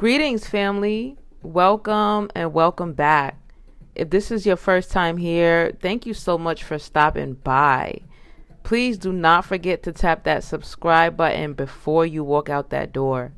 Greetings, family. Welcome and welcome back. If this is your first time here, thank you so much for stopping by. Please do not forget to tap that subscribe button before you walk out that door.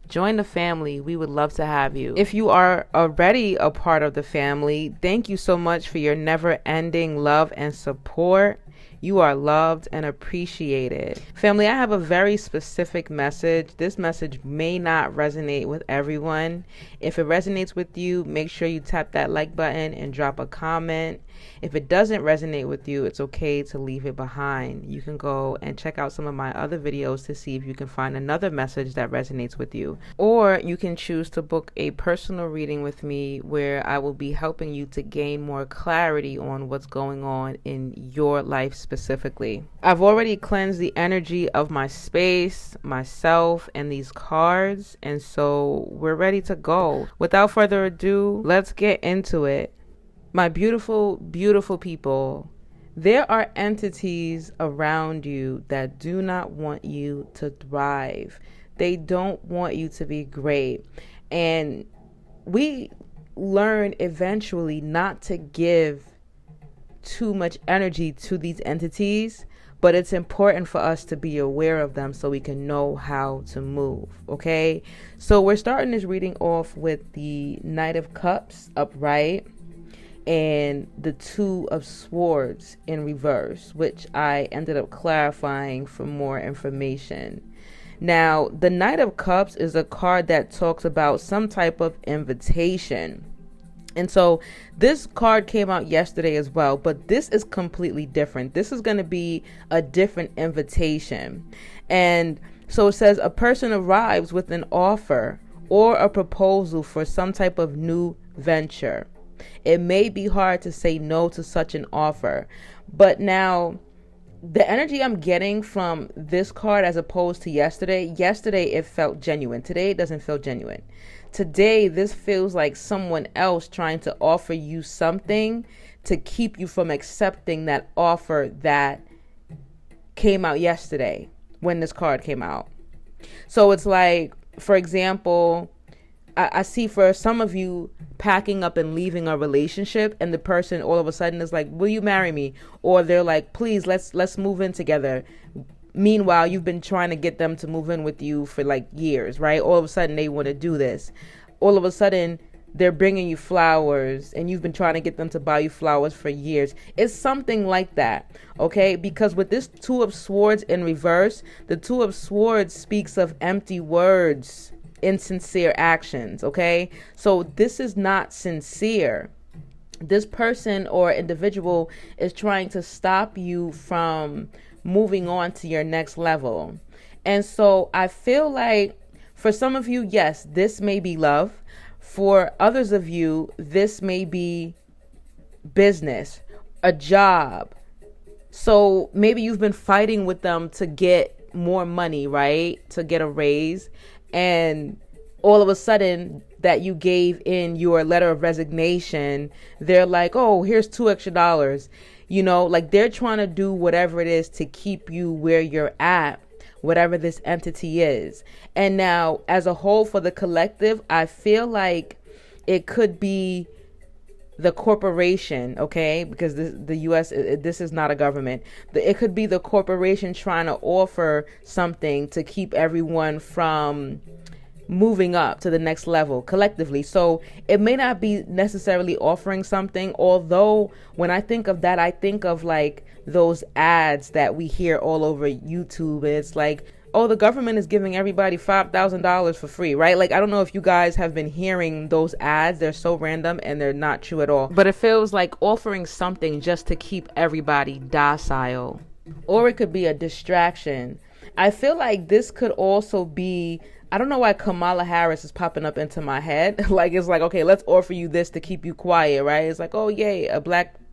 Join the family. We would love to have you. If you are already a part of the family, thank you so much for your never-ending love and support. You are loved and appreciated. Family, I have a very specific message. This message may not resonate with everyone. If it resonates with you, make sure you tap that like button and drop a comment. If it doesn't resonate with you, it's okay to leave it behind. You can go and check out some of my other videos to see if you can find another message that resonates with you. Or you can choose to book a personal reading with me where I will be helping you to gain more clarity on what's going on in your life specifically. I've already cleansed the energy of my space, myself, and these cards, and so we're ready to go. Without further ado, let's get into it. My beautiful, beautiful people, there are entities around you that do not want you to thrive. They don't want you to be great. And we learn eventually not to give too much energy to these entities, but it's important for us to be aware of them so we can know how to move, okay? So we're starting this reading off with the Knight of Cups upright and the Two of Swords in reverse, which I ended up clarifying for more information. Now, the Knight of Cups is a card that talks about some type of invitation. And so this card came out yesterday as well, but this is completely different. This is going to be a different invitation. And so it says a person arrives with an offer or a proposal for some type of new venture. It may be hard to say no to such an offer, but now the energy I'm getting from this card as opposed to yesterday it felt genuine. Today it doesn't feel genuine. Today this feels like someone else trying to offer you something to keep you from accepting that offer that came out yesterday when this card came out. So it's like, for example, I see for some of you packing up and leaving a relationship, and the person all of a sudden is like, will you marry me? Or they're like, please, let's move in together. Meanwhile, you've been trying to get them to move in with you for like years, right? All of a sudden they want to do this. All of a sudden they're bringing you flowers and you've been trying to get them to buy you flowers for years. It's something like that, okay? Because with this Two of Swords in reverse, the Two of Swords speaks of empty words, insincere actions, okay? So this is not sincere. This person or individual is trying to stop you from moving on to your next level. And so I feel like for some of you, yes, this may be love. For others of you, this may be business, a job. So maybe you've been fighting with them to get more money, right? To get a raise. And all of a sudden that you gave in your letter of resignation, they're like, oh, here's $2 extra. You know, like they're trying to do whatever it is to keep you where you're at, whatever this entity is. And now as a whole for the collective, I feel like it could be the corporation, okay? Because the U.S., this is not a government. It could be the corporation trying to offer something to keep everyone from moving up to the next level collectively. So it may not be necessarily offering something, although when I think of that, I think of like those ads that we hear all over YouTube. It's like, oh, the government is giving everybody $5,000 for free, right? Like, I don't know if you guys have been hearing those ads. They're so random and they're not true at all. But it feels like offering something just to keep everybody docile. Or it could be a distraction. I feel like this could also be, I don't know why Kamala Harris is popping up into my head. Like, it's like, okay, let's offer you this to keep you quiet, right? It's like, oh, yay,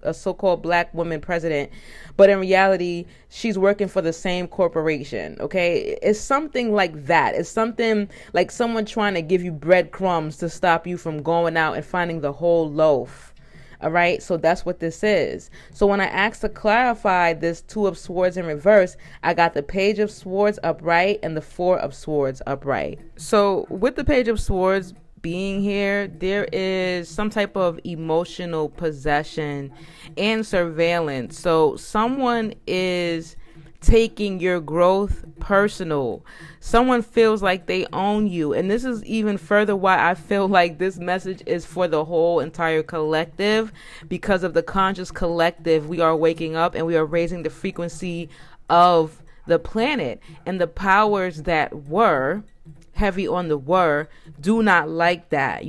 a so-called black woman president. But in reality, she's working for the same corporation, okay? It's something like that. It's something like someone trying to give you breadcrumbs to stop you from going out and finding the whole loaf. All right, so that's what this is. So when I asked to clarify this Two of Swords in reverse, I got the Page of Swords upright and the Four of Swords upright. So with the Page of Swords being here, there is some type of emotional possession and surveillance. So someone is taking your growth personal. Someone feels like they own you. And this is even further why I feel like this message is for the whole entire collective, because of the conscious collective. We are waking up and we are raising the frequency of the planet, and the powers that were, heavy on the were, do not like that,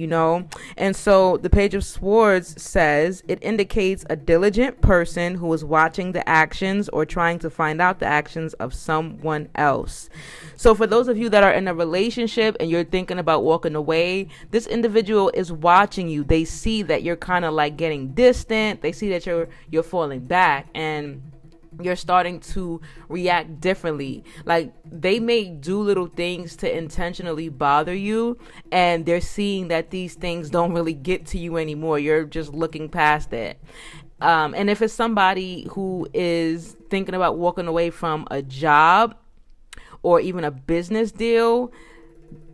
And so the Page of Swords says it indicates a diligent person who is watching the actions or trying to find out the actions of someone else. So for those of you that are in a relationship and you're thinking about walking away, this individual is watching you. They see that you're kind of like getting distant. They see that you're falling back, and you're starting to react differently. Like, they may do little things to intentionally bother you, and they're seeing that these things don't really get to you anymore. You're just looking past it. And if it's somebody who is thinking about walking away from a job or even a business deal,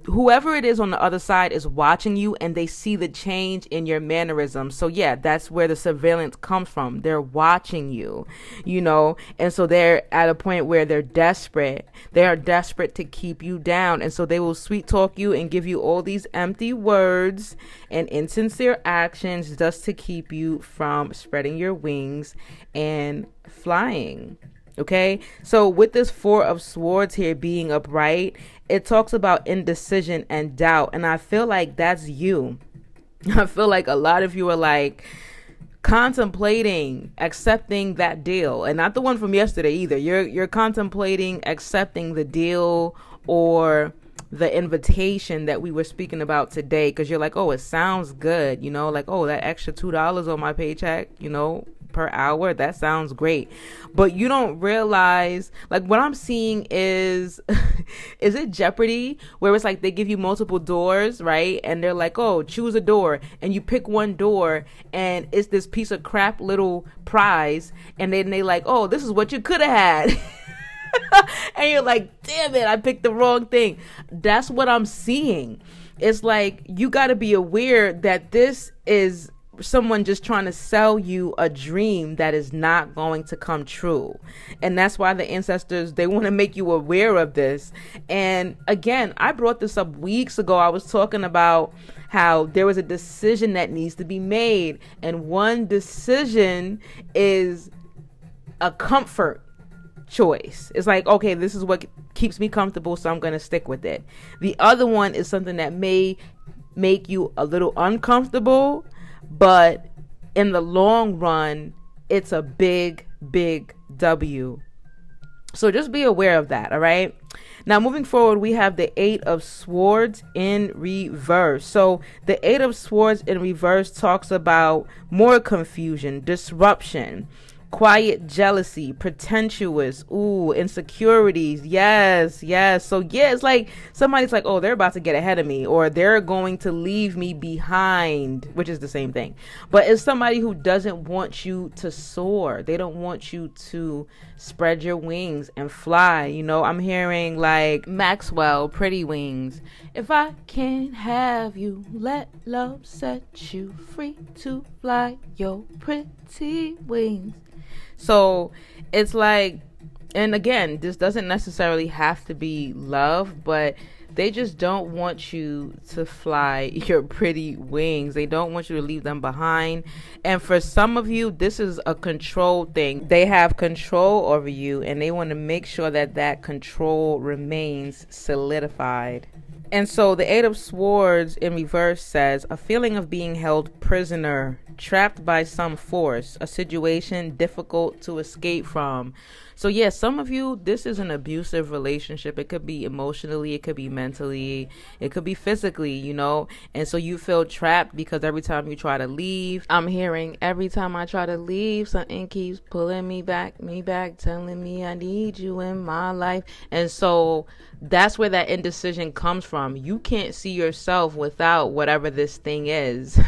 whoever it is on the other side is watching you, and they see the change in your mannerisms. So yeah, that's where the surveillance comes from. They're watching you, and so they're at a point where they're desperate. They are desperate to keep you down. And so they will sweet talk you and give you all these empty words and insincere actions just to keep you from spreading your wings and flying. Okay, so with this Four of Swords here being upright, it talks about indecision and doubt. And I feel like that's you. I feel like a lot of you are like contemplating accepting that deal, and not the one from yesterday either. You're contemplating accepting the deal or the invitation that we were speaking about today, because you're like, oh, it sounds good, like, oh, that extra $2 on my paycheck, per hour, that sounds great. But you don't realize, like, what I'm seeing is is it Jeopardy, where it's like they give you multiple doors, right? And they're like, oh, choose a door, and you pick one door, and it's this piece of crap little prize, and then they like, oh, this is what you could have had. And you're like, damn it, I picked the wrong thing. That's what I'm seeing. It's like, you got to be aware that this is someone just trying to sell you a dream that is not going to come true. And that's why the ancestors, they want to make you aware of this. And again, I brought this up weeks ago. I was talking about how there was a decision that needs to be made, and one decision is a comfort choice. It's like, okay, this is what keeps me comfortable, so I'm going to stick with it. The other one is something that may make you a little uncomfortable, but in the long run, it's a big, big W. So just be aware of that, all right? Now, moving forward, we have the Eight of Swords in reverse. So the Eight of Swords in reverse talks about more confusion, disruption, quiet jealousy, pretentious, insecurities. Yes. So yeah, it's like somebody's like, oh, they're about to get ahead of me, or they're going to leave me behind, which is the same thing. But it's somebody who doesn't want you to soar. They don't want you to spread your wings and fly. I'm hearing like Maxwell, Pretty Wings. If I can't have you, let love set you free to fly your pretty wings. So it's like, and again, this doesn't necessarily have to be love, but they just don't want you to fly your pretty wings. They don't want you to leave them behind. And for some of you, this is a control thing. They have control over you, and they want to make sure that that control remains solidified. And so the Eight of Swords in reverse says, a feeling of being held prisoner, trapped by some force, a situation difficult to escape from. So yeah, some of you, this is an abusive relationship. It could be emotionally, it could be mentally, it could be physically, and so you feel trapped because every time you try to leave, I'm hearing every time I try to leave, something keeps pulling me back, telling me I need you in my life. And so that's where that indecision comes from. You can't see yourself without whatever this thing is.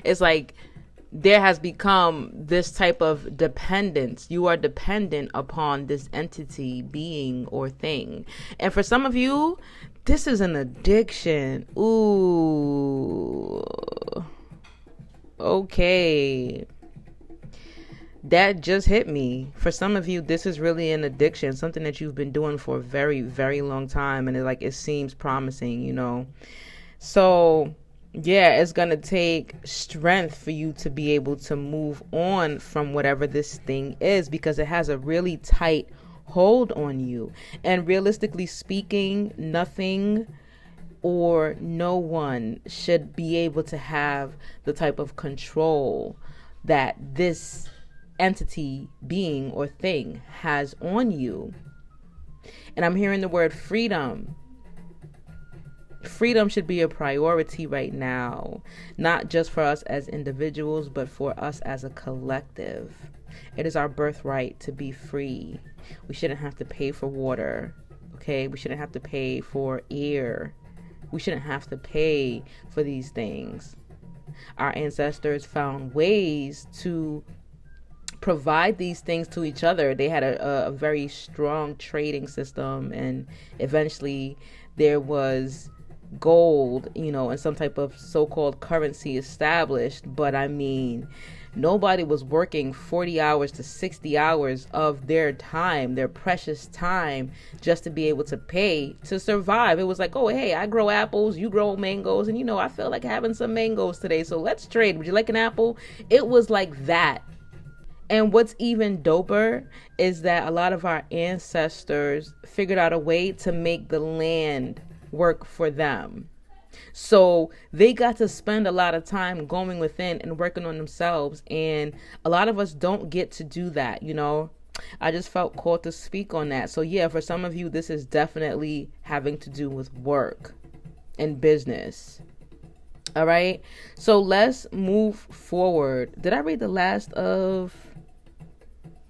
It's like there has become this type of dependence. You are dependent upon this entity, being, or thing. And for some of you, this is an addiction. Ooh, Okay. That just hit me. For some of you, this is really an addiction, something that you've been doing for a very, very long time, and it seems promising, So, yeah, it's going to take strength for you to be able to move on from whatever this thing is, because it has a really tight hold on you. And realistically speaking, nothing or no one should be able to have the type of control that this entity, being, or thing has on you. And I'm hearing the word freedom. Freedom should be a priority right now, not just for us as individuals, but for us as a collective. It is our birthright to be free. We shouldn't have to pay for water, okay? We shouldn't have to pay for air. We shouldn't have to pay for these things. Our ancestors found ways to provide these things to each other. They had a very strong trading system, and eventually there was gold, and some type of so-called currency established. But nobody was working 40 hours to 60 hours of their time, their precious time, just to be able to pay to survive. It was like, oh, hey, I grow apples, you grow mangoes, and I feel like having some mangoes today, so let's trade. Would you like an apple? It was like that. And what's even doper is that a lot of our ancestors figured out a way to make the land work for them. So they got to spend a lot of time going within and working on themselves. And a lot of us don't get to do that, I just felt called to speak on that. So yeah, for some of you, this is definitely having to do with work and business. All right. So let's move forward. Did I read the last of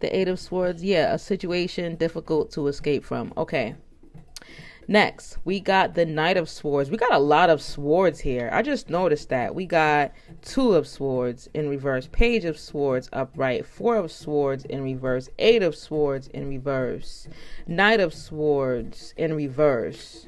the Eight of Swords? Yeah, a situation difficult to escape from. Okay. Next, we got the Knight of Swords. We got a lot of swords here. I just noticed that. We got Two of Swords in reverse, Page of Swords upright, Four of Swords in reverse, Eight of Swords in reverse, Knight of Swords in reverse.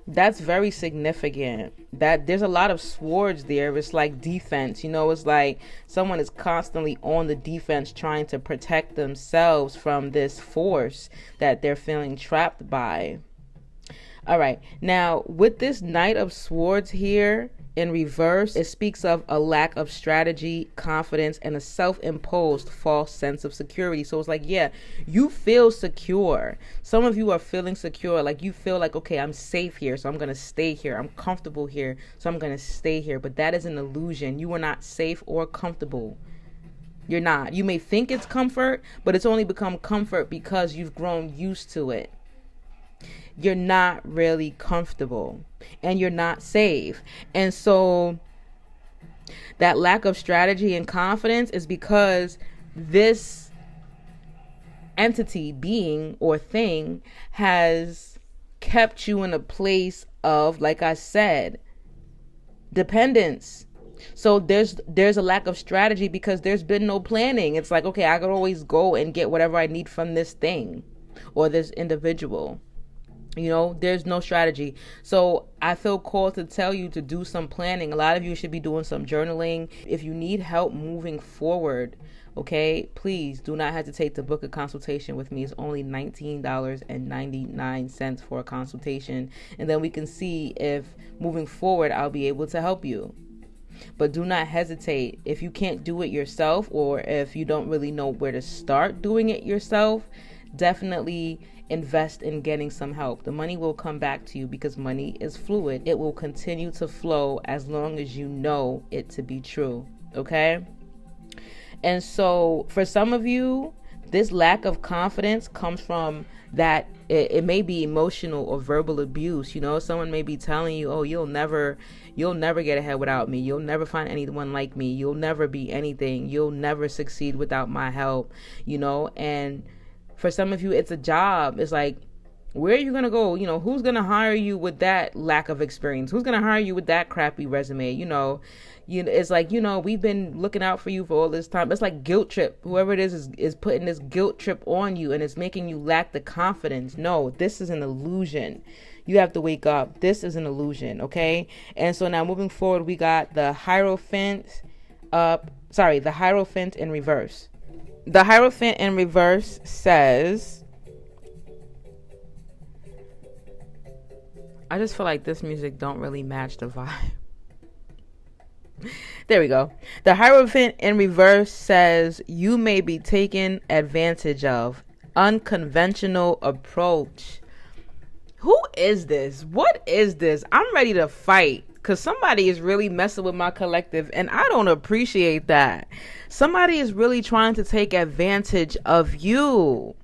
That's very significant. That there's a lot of swords there. It's like defense, it's like someone is constantly on the defense trying to protect themselves from this force that they're feeling trapped by. All right. Now, with this Knight of Swords here in reverse, it speaks of a lack of strategy, confidence, and a self-imposed false sense of security. So it's like, yeah, you feel secure. Some of you are feeling secure. Like you feel like, okay, I'm safe here, so I'm going to stay here. I'm comfortable here, so I'm going to stay here. But that is an illusion. You are not safe or comfortable. You're not. You may think it's comfort, but it's only become comfort because you've grown used to it. You're not really comfortable and you're not safe. And so that lack of strategy and confidence is because this entity, being, or thing has kept you in a place of, like I said, dependence. So there's a lack of strategy because there's been no planning. It's like, okay, I could always go and get whatever I need from this thing or this individual. There's no strategy. So I feel called to tell you to do some planning. A lot of you should be doing some journaling. If you need help moving forward, okay, please do not hesitate to book a consultation with me. It's only $19.99 for a consultation. And then we can see if moving forward, I'll be able to help you. But do not hesitate. If you can't do it yourself, or if you don't really know where to start doing it yourself, definitely invest in getting some help. The money will come back to you because money is fluid. It will continue to flow as long as you know it to be true. Okay? And so for some of you, this lack of confidence comes from that it may be emotional or verbal abuse. Someone may be telling you, oh, you'll never get ahead without me. You'll never find anyone like me. You'll never be anything. You'll never succeed without my help, and for some of you, it's a job. It's like, where are you going to go? Who's going to hire you with that lack of experience? Who's going to hire you with that crappy resume? It's like, we've been looking out for you for all this time. It's like guilt trip. Whoever it is putting this guilt trip on you, and it's making you lack the confidence. No, this is an illusion. You have to wake up. This is an illusion. Okay. And so now moving forward, we got the Hierophant, the Hierophant in reverse. The Hierophant in reverse says, I just feel like this music don't really match the vibe. There we go. The Hierophant in reverse says, you may be taken advantage of. Unconventional approach. Who is this? What is this? I'm ready to fight because somebody is really messing with my collective and I don't appreciate that. Somebody is really trying to take advantage of you.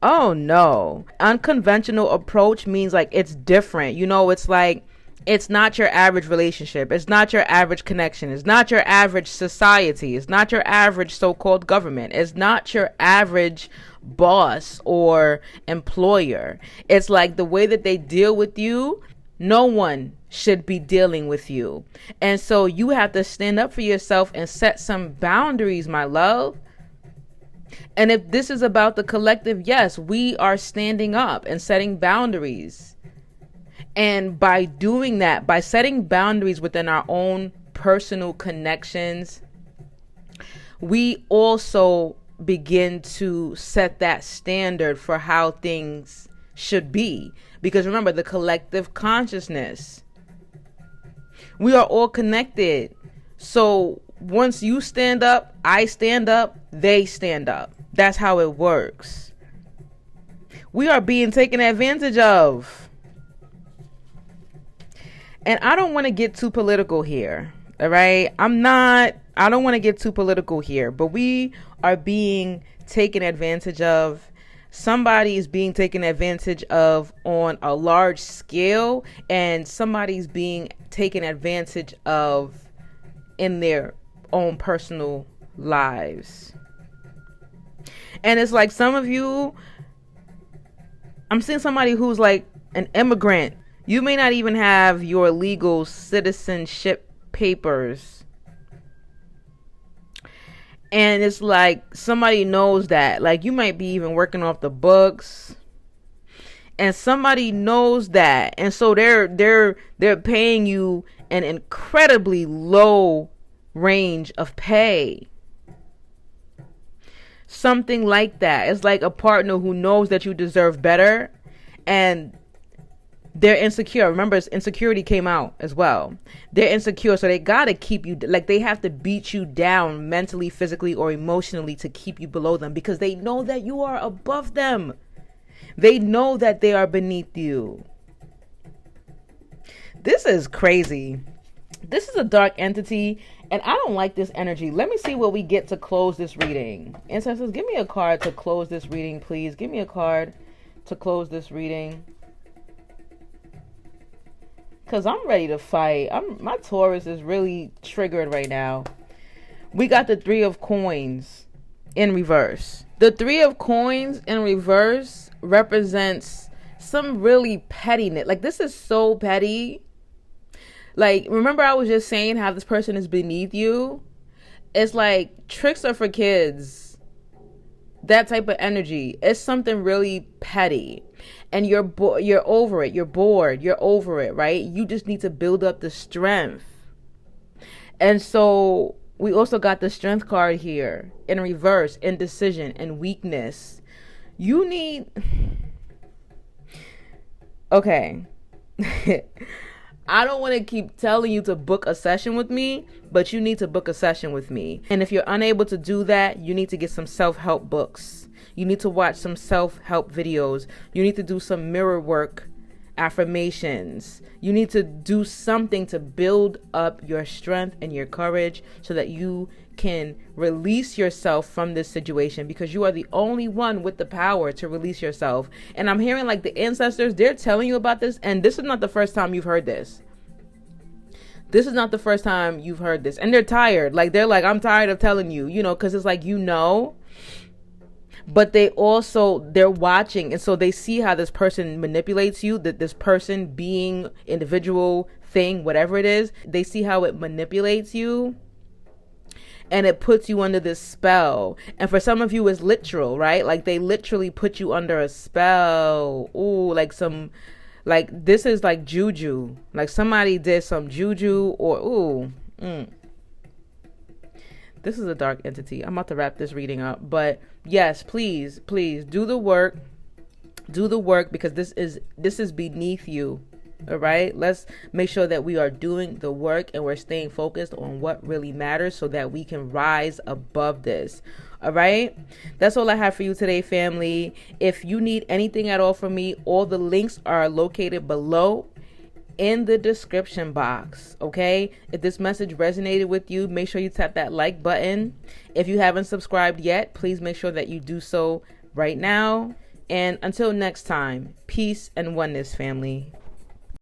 Oh no. Unconventional approach means like it's different. You know, it's like it's not your average relationship. It's not your average connection. It's not your average society. It's not your average so-called government. It's not your average boss or employer. It's like the way that they deal with you, no one should be dealing with you. And so you have to stand up for yourself and set some boundaries, my love. And if this is about the collective, yes, we are standing up and setting boundaries. And by doing that, by setting boundaries within our own personal connections, we also begin to set that standard for how things should be. Because remember, the collective consciousness, we are all connected. So once you stand up, I stand up, they stand up. That's how it works. We are being taken advantage of. And I don't want to get too political here. All right. I don't want to get too political here, but we are being taken advantage of. Somebody is being taken advantage of on a large scale, and somebody's being taken advantage of in their own personal lives. And it's like some of you, I'm seeing somebody who's like an immigrant. You may not even have your legal citizenship papers. And it's like somebody knows that. Like you might be even working off the books. And somebody knows that. And so they're paying you an incredibly low range of pay. Something like that. It's like a partner who knows that you deserve better and they're insecure. Remember, insecurity came out as well. They're insecure, so they gotta keep you, like they have to beat you down mentally, physically, or emotionally to keep you below them because they know that you are above them. They know that they are beneath you. This is crazy. This is a dark entity, and I don't like this energy. Let me see what we get to close this reading. Ancestors, give me a card to close this reading, please. Give me a card to close this reading. Because I'm ready to fight. My Taurus is really triggered right now. We got the Three of Coins in reverse. The Three of Coins in reverse represents some really pettiness. Like, this is so petty. Like, remember I was just saying how this person is beneath you? It's like tricks are for kids. That type of energy. It's something really petty. And you're over it. You're bored. You're over it, right? You just need to build up the strength. And so we also got the Strength card here in reverse, indecision and weakness. You need... Okay. I don't want to keep telling you to book a session with me, but you need to book a session with me. And if you're unable to do that, you need to get some self-help books. You need to watch some self-help videos. You need to do some mirror work, affirmations. You need to do something to build up your strength and your courage so that you can release yourself from this situation, because you are the only one with the power to release yourself. And I'm hearing like the ancestors, they're telling you about this, and this is not the first time you've heard this. This is not the first time you've heard this. And they're tired. Like, they're like, I'm tired of telling you, because it's like, but they're watching. And so they see how this person manipulates you, that this person, being, individual, thing, whatever it is, they see how it manipulates you. And it puts you under this spell. And for some of you, it's literal, right? Like, they literally put you under a spell. Ooh, this is like juju. Like somebody did some juju or, This is a dark entity. I'm about to wrap this reading up. But yes, please, please do the work. Do the work, because this is beneath you. All right, let's make sure that we are doing the work and we're staying focused on what really matters so that we can rise above this. All right, that's all I have for you today, family. If you need anything at all from me, all the links are located below in the description box. Okay, if this message resonated with you, make sure you tap that like button. If you haven't subscribed yet, please make sure that you do so right now. And until next time, peace and oneness, family.